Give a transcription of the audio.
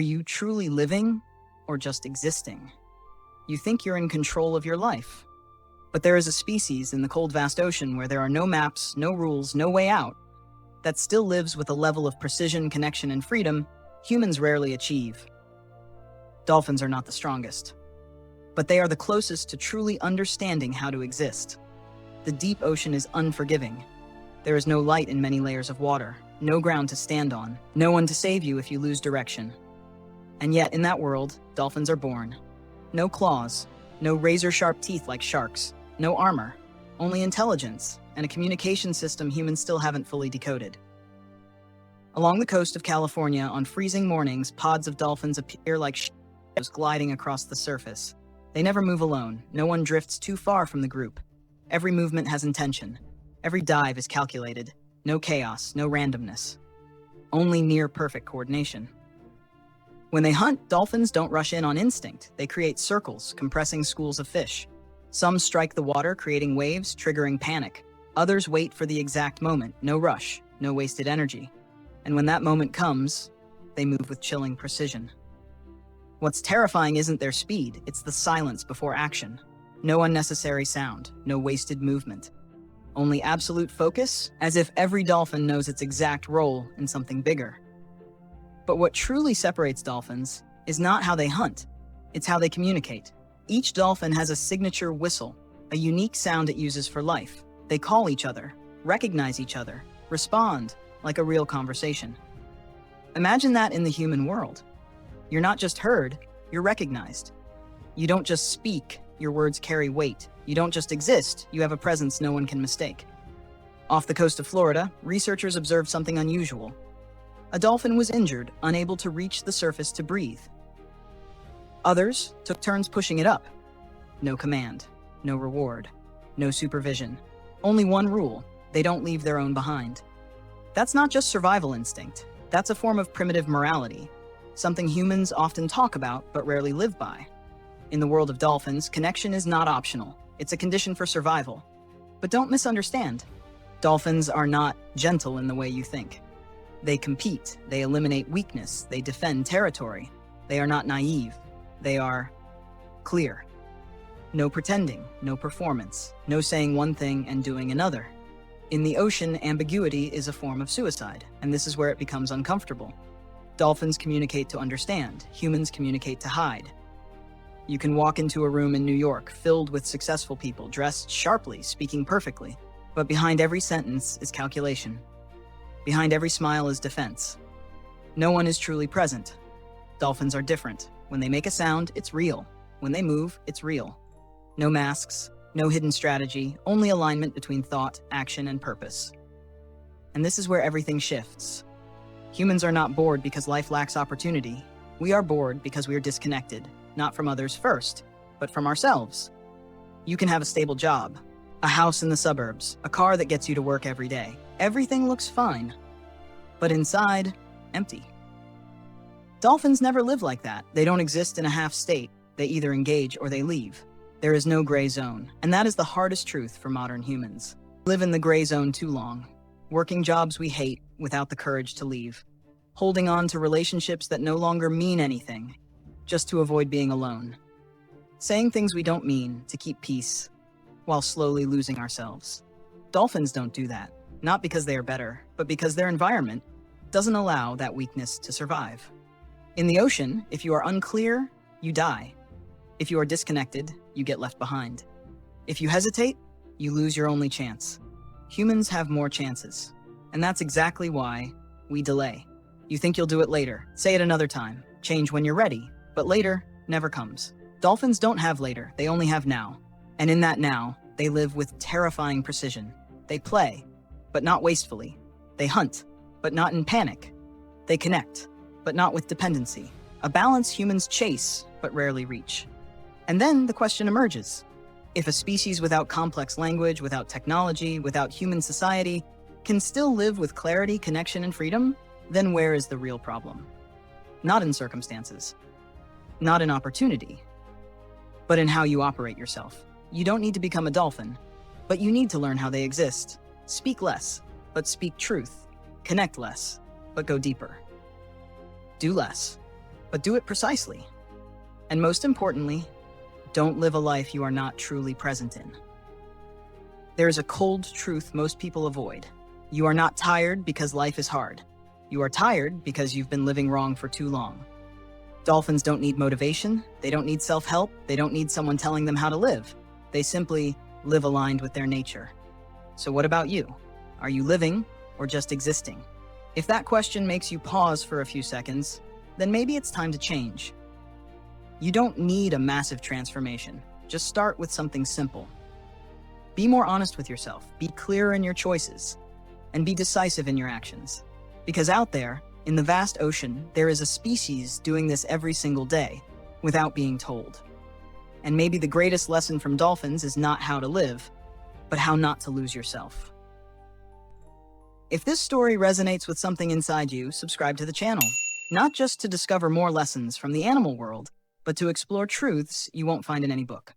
Are you truly living or just existing? You think you're in control of your life. But there is a species in the cold, vast ocean where there are no maps, no rules, no way out, that still lives with a level of precision, connection, and freedom humans rarely achieve. Dolphins are not the strongest, but they are the closest to truly understanding how to exist. The deep ocean is unforgiving. There is no light in many layers of water, no ground to stand on, no one to save you if you lose direction. And yet, in that world, dolphins are born. No claws, no razor-sharp teeth like sharks, no armor, only intelligence and a communication system humans still haven't fully decoded. Along the coast of California, on freezing mornings, pods of dolphins appear like shadows gliding across the surface. They never move alone. No one drifts too far from the group. Every movement has intention. Every dive is calculated. No chaos, no randomness. Only near-perfect coordination. When they hunt, dolphins don't rush in on instinct. They create circles, compressing schools of fish. Some strike the water, creating waves, triggering panic. Others wait for the exact moment. No rush, no wasted energy. And when that moment comes, they move with chilling precision. What's terrifying isn't their speed, it's the silence before action. No unnecessary sound, no wasted movement. Only absolute focus, as if every dolphin knows its exact role in something bigger. But what truly separates dolphins is not how they hunt, it's how they communicate. Each dolphin has a signature whistle, a unique sound it uses for life. They call each other, recognize each other, respond like a real conversation. Imagine that in the human world. You're not just heard, you're recognized. You don't just speak, your words carry weight. You don't just exist, you have a presence no one can mistake. Off the coast of Florida, researchers observed something unusual. A dolphin was injured, unable to reach the surface to breathe. Others took turns pushing it up. No command, no reward, no supervision. Only one rule: they don't leave their own behind. That's not just survival instinct. That's a form of primitive morality, something humans often talk about but rarely live by. In the world of dolphins, connection is not optional. It's a condition for survival. But don't misunderstand. Dolphins are not gentle in the way you think. They compete, they eliminate weakness, they defend territory. They are not naive. They are clear. No pretending, no performance, no saying one thing and doing another. In the ocean, ambiguity is a form of suicide, and this is where it becomes uncomfortable. Dolphins communicate to understand, humans communicate to hide. You can walk into a room in New York filled with successful people, dressed sharply, speaking perfectly, but behind every sentence is calculation. Behind every smile is defense. No one is truly present. Dolphins are different. When they make a sound, it's real. When they move, it's real. No masks, no hidden strategy, only alignment between thought, action, and purpose. And this is where everything shifts. Humans are not bored because life lacks opportunity. We are bored because we are disconnected, not from others first, but from ourselves. You can have a stable job, a house in the suburbs, a car that gets you to work every day. Everything looks fine, but inside, empty. Dolphins never live like that. They don't exist in a half state. They either engage or they leave. There is no gray zone, and that is the hardest truth for modern humans. We live in the gray zone too long, working jobs we hate without the courage to leave, holding on to relationships that no longer mean anything, just to avoid being alone, saying things we don't mean to keep peace, while slowly losing ourselves. Dolphins don't do that, not because they are better, but because their environment doesn't allow that weakness to survive. In the ocean, if you are unclear, you die. If you are disconnected, you get left behind. If you hesitate, you lose your only chance. Humans have more chances, and that's exactly why we delay. You think you'll do it later, say it another time, change when you're ready, but later never comes. Dolphins don't have later, they only have now. And in that now, they live with terrifying precision. They play, but not wastefully. They hunt, but not in panic. They connect, but not with dependency. A balance humans chase, but rarely reach. And then the question emerges. If a species without complex language, without technology, without human society, can still live with clarity, connection, and freedom, then where is the real problem? Not in circumstances, not in opportunity, but in how you operate yourself. You don't need to become a dolphin, but you need to learn how they exist. Speak less, but speak truth. Connect less, but go deeper. Do less, but do it precisely. And most importantly, don't live a life you are not truly present in. There is a cold truth most people avoid. You are not tired because life is hard. You are tired because you've been living wrong for too long. Dolphins don't need motivation, they don't need self-help, they don't need someone telling them how to live. They simply live aligned with their nature. So what about you? Are you living or just existing? If that question makes you pause for a few seconds, then maybe it's time to change. You don't need a massive transformation. Just start with something simple. Be more honest with yourself, be clearer in your choices, and be decisive in your actions. Because out there, in the vast ocean, there is a species doing this every single day, without being told. And maybe the greatest lesson from dolphins is not how to live, but how not to lose yourself. If this story resonates with something inside you, subscribe to the channel. Not just to discover more lessons from the animal world, but to explore truths you won't find in any book.